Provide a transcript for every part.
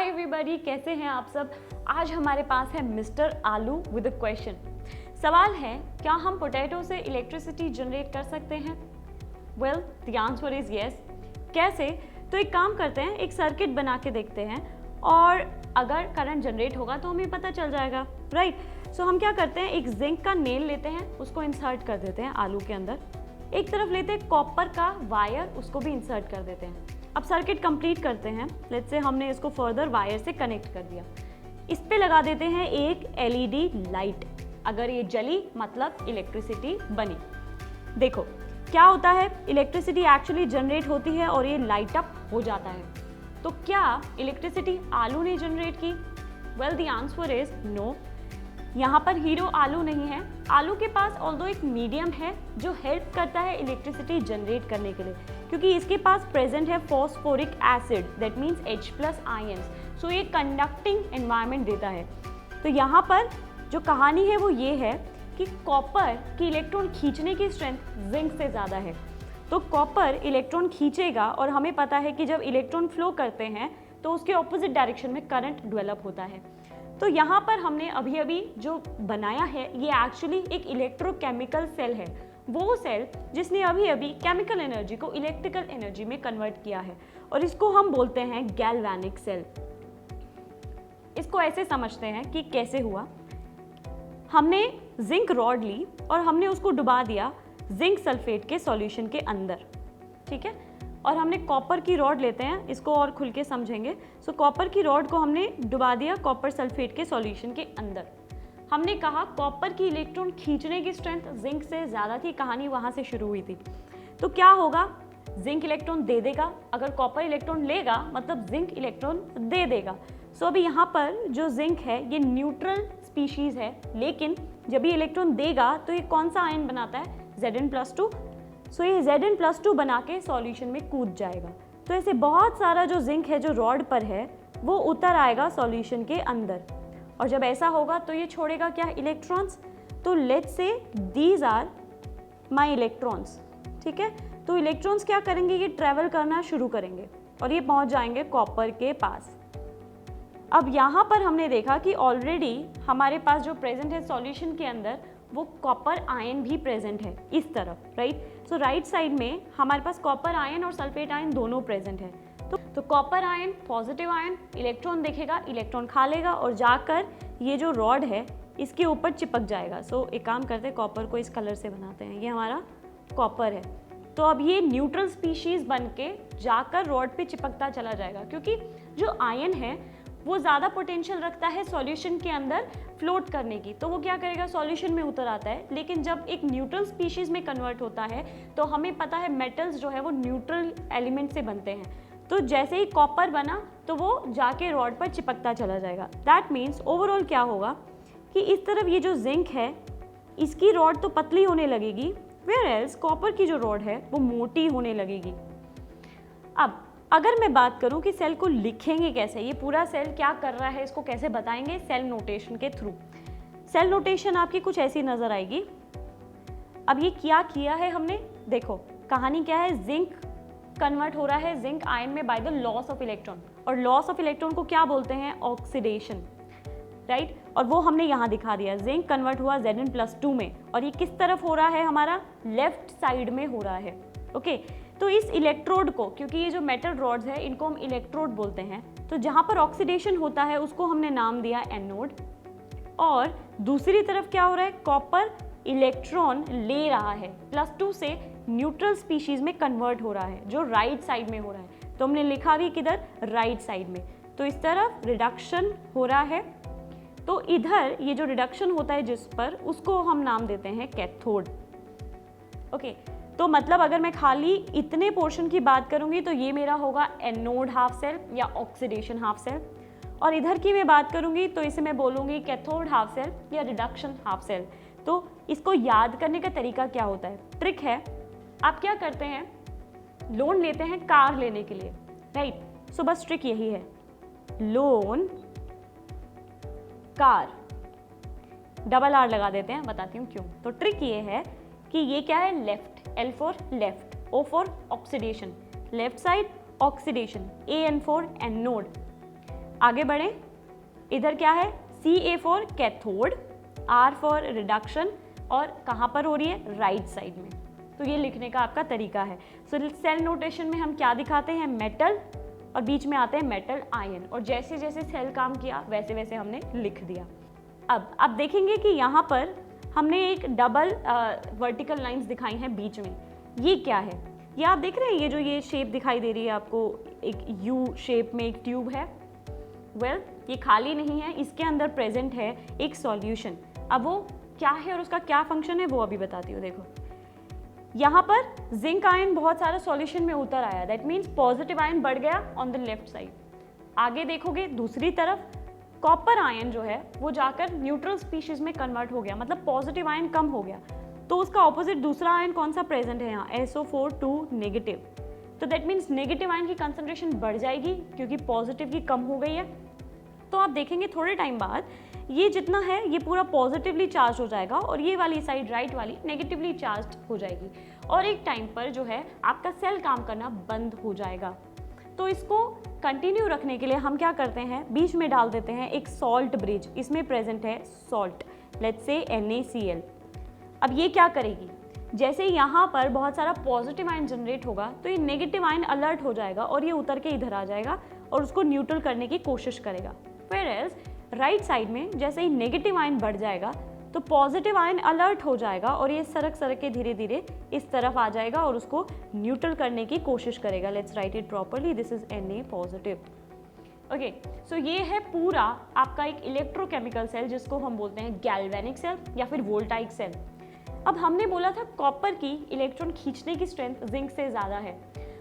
Hi everybody, कैसे हैं आप सब। आज हमारे पास है मिस्टर आलू विद अ क्वेश्चन। सवाल है, क्या हम पोटैटो से इलेक्ट्रिसिटी जनरेट कर सकते हैं? Well, the answer is yes. कैसे? तो एक काम करते हैं, एक सर्किट बना के देखते हैं और अगर करंट जनरेट होगा तो हमें पता चल जाएगा, राइट। सो हम क्या करते हैं, एक जिंक का नेल लेते हैं, उसको इंसर्ट कर देते हैं आलू के अंदर। एक तरफ लेते हैं कॉपर का वायर, उसको भी इंसर्ट कर देते हैं। अब सर्किट कंप्लीट करते हैं। लेट्स से हमने इसको फर्दर वायर से कनेक्ट कर दिया। इस पे लगा देते हैं एक एलईडी लाइट। अगर ये जली मतलब इलेक्ट्रिसिटी बनी। देखो क्या होता है, इलेक्ट्रिसिटी एक्चुअली जनरेट होती है और ये लाइट अप हो जाता है। तो क्या इलेक्ट्रिसिटी आलू ने जनरेट की? Well, the answer is no. यहाँ पर हीरो आलू नहीं है। आलू के पास ऑल्दो एक मीडियम है जो हेल्प करता है इलेक्ट्रिसिटी जनरेट करने के लिए, क्योंकि इसके पास प्रेजेंट है phosphoric acid, that means H+ ions. So ये कंडक्टिंग एनवायरनमेंट देता है। तो यहाँ पर जो कहानी है वो ये है कि कॉपर की इलेक्ट्रॉन खींचने की स्ट्रेंथ जिंक से ज़्यादा है। तो कॉपर इलेक्ट्रॉन खींचेगा और हमें पता है कि जब इलेक्ट्रॉन फ्लो करते हैं तो उसके ऑपोजिट डायरेक्शन में करंट डेवलप होता है। तो यहाँ पर हमने अभी अभी जो बनाया है ये एक्चुअली एक इलेक्ट्रोकेमिकल सेल है, वो सेल जिसने अभी अभी केमिकल एनर्जी को इलेक्ट्रिकल एनर्जी में कन्वर्ट किया है और इसको हम बोलते हैं गैल्वेनिक सेल। इसको ऐसे समझते हैं कि कैसे हुआ। हमने जिंक रॉड ली और हमने उसको डुबा दिया जिंक सल्फेट के सॉल्यूशन के अंदर, ठीक है। और हमने कॉपर की रॉड लेते हैं, इसको और खुल के समझेंगे। सो कॉपर की रॉड को हमने डुबा दिया कॉपर सल्फेट के सॉल्यूशन के अंदर। हमने कहा कॉपर की इलेक्ट्रॉन खींचने की स्ट्रेंथ जिंक से ज़्यादा थी, कहानी वहाँ से शुरू हुई थी। तो क्या होगा, जिंक इलेक्ट्रॉन दे देगा, अगर कॉपर इलेक्ट्रॉन लेगा मतलब जिंक इलेक्ट्रॉन दे देगा। सो अभी यहाँ पर जो जिंक है ये न्यूट्रल स्पीशीज़ है, लेकिन जब ये इलेक्ट्रॉन देगा तो ये कौन सा आयन बनाता है, Zn+2। सो ये Zn+2 बना के सॉल्यूशन में कूद जाएगा। तो ऐसे बहुत सारा जो जिंक है जो रॉड पर है वो उतर आएगा सॉल्यूशन के अंदर, और जब ऐसा होगा तो ये छोड़ेगा क्या, इलेक्ट्रॉन्स। तो let's say these are my electrons, ठीक है। तो इलेक्ट्रॉन्स क्या करेंगे, ये ट्रैवल करना शुरू करेंगे और ये पहुंच जाएंगे कॉपर के पास। अब यहाँ पर हमने देखा कि ऑलरेडी हमारे पास जो प्रेजेंट है सॉल्यूशन के अंदर वो कॉपर आयन भी प्रेजेंट है इस तरफ, राइट। सो राइट साइड में हमारे पास कॉपर आयन और सल्फेट आयन दोनों प्रेजेंट है। तो copper ion positive ion, electron देखेगा, इलेक्ट्रॉन खा लेगा और जाकर ये जो रॉड है इसके ऊपर चिपक जाएगा। सो एक काम करते हैं, कॉपर को इस कलर से बनाते हैं, ये हमारा कॉपर है। तो अब ये न्यूट्रल स्पीशीज बन के जाकर रॉड पे चिपकता चला जाएगा, क्योंकि जो आयन है वो ज़्यादा पोटेंशियल रखता है सॉल्यूशन के अंदर फ्लोट करने की। तो वो क्या करेगा, सॉल्यूशन में उतर आता है। लेकिन जब एक न्यूट्रल स्पीशीज में कन्वर्ट होता है तो हमें पता है मेटल्स जो है वो न्यूट्रल एलिमेंट से बनते हैं। तो जैसे ही कॉपर बना तो वो जाके रॉड पर चिपकता चला जाएगा। दैट मीन्स ओवरऑल क्या होगा कि इस तरफ ये जो जिंक है इसकी रॉड तो पतली होने लगेगी, वेयर एल्स कॉपर की जो रॉड है वो मोटी होने लगेगी। अब अगर मैं बात करूं कि सेल को लिखेंगे कैसे, ये पूरा सेल क्या कर रहा है इसको कैसे बताएंगे, सेल नोटेशन के थ्रू। सेल नोटेशन आपकी कुछ ऐसी नजर आएगी। अब ये क्या किया है हमने, देखो कहानी क्या है, जिंक कन्वर्ट हो रहा है जिंक आयन में by the loss of electron, और लॉस ऑफ इलेक्ट्रॉन को क्या बोलते हैं, ऑक्सीडेशन, राइट। और वो हमने यहाँ दिखा दिया, जिंक कन्वर्ट हुआ Zn+2 में, और ये किस तरफ हो रहा है, हमारा लेफ्ट साइड में हो रहा है, ओके। तो इस इलेक्ट्रोड को, क्योंकि ये जो मेटल रॉड्स है इनको हम इलेक्ट्रोड बोलते हैं, तो जहाँ पर ऑक्सीडेशन होता है उसको हमने नाम दिया एनोड। और दूसरी तरफ क्या हो रहा है, कॉपर इलेक्ट्रॉन ले रहा है, +2 से न्यूट्रल स्पीशीज में कन्वर्ट हो रहा है, जो राइट साइड में हो रहा है। तो हमने लिखा भी किधर, राइट साइड में। तो इस तरफ रिडक्शन हो रहा है, तो इधर ये जो रिडक्शन होता है जिस पर, उसको हम नाम देते हैं कैथोड, ओके। तो मतलब अगर मैं खाली इतने पोर्शन की बात करूंगी तो ये मेरा होगा एनोड हाफ सेल या ऑक्सीडेशन हाफ सेल, और इधर की मैं बात करूंगी तो इसे मैं बोलूंगी कैथोड हाफ सेल या रिडक्शन हाफ सेल। तो इसको याद करने का तरीका क्या होता है, ट्रिक है, आप क्या करते हैं, लोन लेते हैं कार लेने के लिए, राइट। सो बस ट्रिक यही है, लोन कार, डबल आर लगा देते हैं, बताती हूँ क्यों। तो ट्रिक ये है कि ये क्या है, left, L for left, O for oxidation, left side oxidation, AN for anode. आगे बढ़ें, इधर क्या है, Ca for cathode, R for reduction, और कहाँ पर हो रही है, राइट साइड में। तो ये लिखने का आपका तरीका है। सो सेल नोटेशन में हम क्या दिखाते हैं, मेटल, और बीच में आते हैं मेटल आयन, और जैसे जैसे सेल काम किया वैसे वैसे हमने लिख दिया। अब देखेंगे कि यहाँ पर हमने एक डबल वर्टिकल लाइंस दिखाई हैं बीच में, ये क्या है, ये आप देख रहे हैं, ये जो ये शेप दिखाई दे रही है आपको, एक यू शेप में एक ट्यूब है। वेल, ये खाली नहीं है, इसके अंदर प्रेजेंट है एक सॉल्यूशन। अब वो क्या है और उसका क्या फंक्शन है वो अभी बताती हूँ। देखो, यहाँ पर जिंक आयन बहुत सारा सॉल्यूशन में उतर आया, दैट मीन्स पॉजिटिव आयन बढ़ गया ऑन द लेफ्ट साइड। आगे देखोगे दूसरी तरफ कॉपर आयन जो है वो जाकर न्यूट्रल स्पीशीज में कन्वर्ट हो गया, मतलब पॉजिटिव आयन कम हो गया। तो उसका ऑपोजिट दूसरा आयन कौन सा प्रेजेंट है यहाँ, SO4 नेगेटिव। तो दैट मीन्स नेगेटिव आयन की कंसंट्रेशन बढ़ जाएगी क्योंकि पॉजिटिव की कम हो गई है। तो आप देखेंगे थोड़े टाइम बाद ये जितना है ये पूरा पॉजिटिवली चार्ज हो जाएगा और ये वाली साइड राइट वाली नेगेटिवली चार्ज हो जाएगी, और एक टाइम पर जो है आपका सेल काम करना बंद हो जाएगा। तो इसको कंटिन्यू रखने के लिए हम क्या करते हैं, बीच में डाल देते हैं एक सॉल्ट ब्रिज, इसमें प्रेजेंट है सॉल्ट, लेट्स से NaCl। अब ये क्या करेगी, जैसे यहाँ पर बहुत सारा पॉजिटिव आयन जनरेट होगा तो ये नेगेटिव आयन अलर्ट हो जाएगा और ये उतर के इधर आ जाएगा और उसको न्यूट्रल करने की कोशिश करेगा। Whereas राइट साइड में जैसे ही नेगेटिव आयन बढ़ जाएगा तो पॉजिटिव आयन अलर्ट हो जाएगा और ये सरक सरक के धीरे धीरे इस तरफ आ जाएगा और उसको न्यूट्रल करने की कोशिश करेगा। Let's write it properly, this is Na positive. Okay, so ये है पूरा आपका एक इलेक्ट्रोकेमिकल सेल जिसको हम बोलते हैं गैल्वेनिक सेल या फिर वोल्टाइक सेल। अब हमने बोला था कॉपर की इलेक्ट्रॉन खींचने की स्ट्रेंथ जिंक से ज़्यादा है,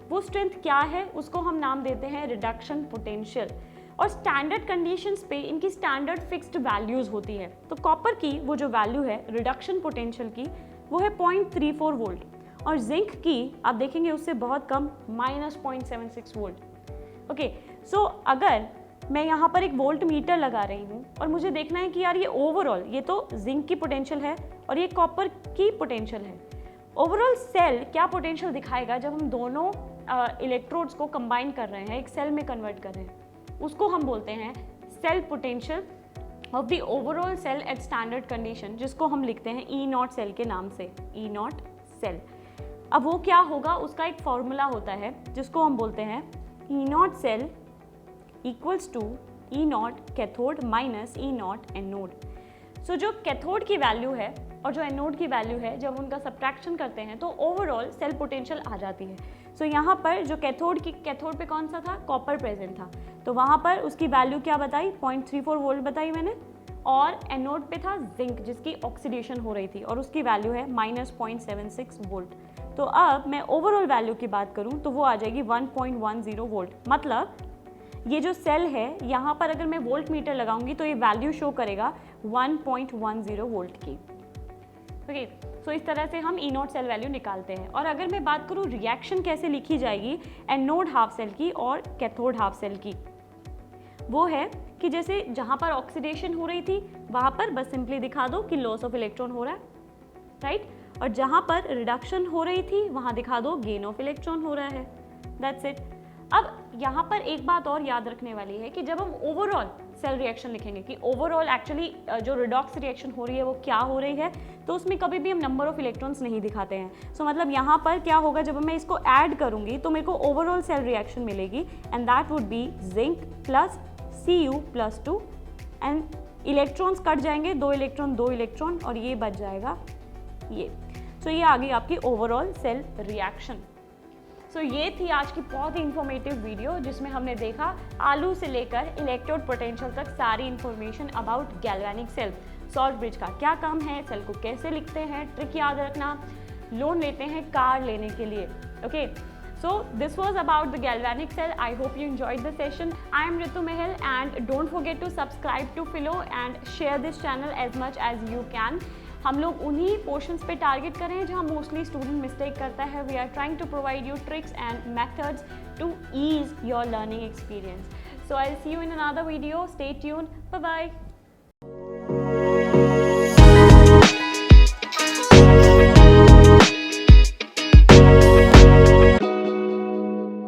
वो स्ट्रेंथ क्या है उसको हम नाम देते हैं रिडक्शन पोटेंशियल, और स्टैंडर्ड कंडीशंस पे इनकी स्टैंडर्ड फिक्स्ड वैल्यूज होती है। तो कॉपर की वो जो वैल्यू है रिडक्शन पोटेंशियल की वो है 0.34 वोल्ट, और जिंक की आप देखेंगे उससे बहुत कम, -0.76 वोल्ट। ओके, सो अगर मैं यहाँ पर एक वोल्ट मीटर लगा रही हूँ और मुझे देखना है कि यार ये ओवरऑल, ये तो जिंक की पोटेंशियल है और ये कॉपर की पोटेंशियल है, ओवरऑल सेल क्या पोटेंशियल दिखाएगा जब हम दोनों इलेक्ट्रोड्स को कंबाइन कर रहे हैं, एक सेल में कन्वर्ट कर रहे हैं, उसको हम बोलते हैं cell potential of the overall cell at standard condition, जिसको हम लिखते हैं E0 सेल के नाम से, E0 सेल। अब वो क्या होगा, उसका एक फॉर्मूला होता है जिसको हम बोलते हैं E0 cell equals to E0 cathode minus E0 anode. So जो कैथोड की वैल्यू है और जो एनोड की वैल्यू है, जब उनका सब्ट्रैक्शन करते हैं तो ओवरऑल सेल पोटेंशियल आ जाती है। सो यहाँ पर जो कैथोड पे कौन सा था, कॉपर प्रेजेंट था, तो वहाँ पर उसकी वैल्यू क्या बताई, 0.34 वोल्ट बताई मैंने, और एनोड पे था जिंक जिसकी ऑक्सीडेशन हो रही थी और उसकी वैल्यू है -0.76 वोल्ट। तो अब मैं ओवरऑल वैल्यू की बात करूँ तो वो आ जाएगी 1.10 वोल्ट। मतलब ये जो सेल है यहाँ पर अगर मैं वोल्ट मीटर लगाऊंगी तो ये वैल्यू शो करेगा 1.10 वोल्ट की। ओके, सो इस तरह से हम E0 सेल वैल्यू निकालते हैं। और अगर मैं बात करूँ रिएक्शन कैसे लिखी जाएगी एनोड हाफ सेल की और कैथोड हाफ सेल की, वो है कि जैसे जहाँ पर ऑक्सीडेशन हो रही थी वहाँ पर बस सिंपली दिखा दो कि लॉस ऑफ इलेक्ट्रॉन हो रहा है, राइट, और जहाँ पर रिडक्शन हो रही थी वहाँ दिखा दो गेन ऑफ इलेक्ट्रॉन हो रहा है, दैट्स इट। अब यहाँ पर एक बात और याद रखने वाली है कि जब हम ओवरऑल सेल रिएक्शन लिखेंगे कि ओवरऑल एक्चुअली जो रिडॉक्स रिएक्शन हो रही है वो क्या हो रही है, तो उसमें कभी भी हम नंबर ऑफ इलेक्ट्रॉन्स नहीं दिखाते हैं। सो मतलब यहाँ पर क्या होगा, जब मैं इसको ऐड करूँगी तो मेरे को ओवरऑल सेल रिएक्शन मिलेगी and that would be zinc plus Cu+2 and electrons cut जाएंगे, 2 इलेक्ट्रॉन और ये बच जाएगा ये। सो ये आ गई आपकी ओवरऑल सेल रिएक्शन। सो ये थी आज की बहुत ही इंफॉर्मेटिव वीडियो जिसमें हमने देखा आलू से लेकर इलेक्ट्रोड पोटेंशियल तक सारी information about galvanic cell. Salt bridge का क्या काम है, सेल को कैसे लिखते हैं, ट्रिक याद रखना, लोन लेते हैं कार लेने के लिए। Okay, so this was about the galvanic cell. I hope you enjoyed the session. I am Ritu Mehel and don't forget to subscribe to Philo and share this channel as much as you can. हम लोग उन्हीं portions पे target कर रहे हैं जहाँ mostly student mistake करता है। We are trying to provide you tricks and methods to ease your learning experience. So I'll see you in another video. Stay tuned. Bye bye.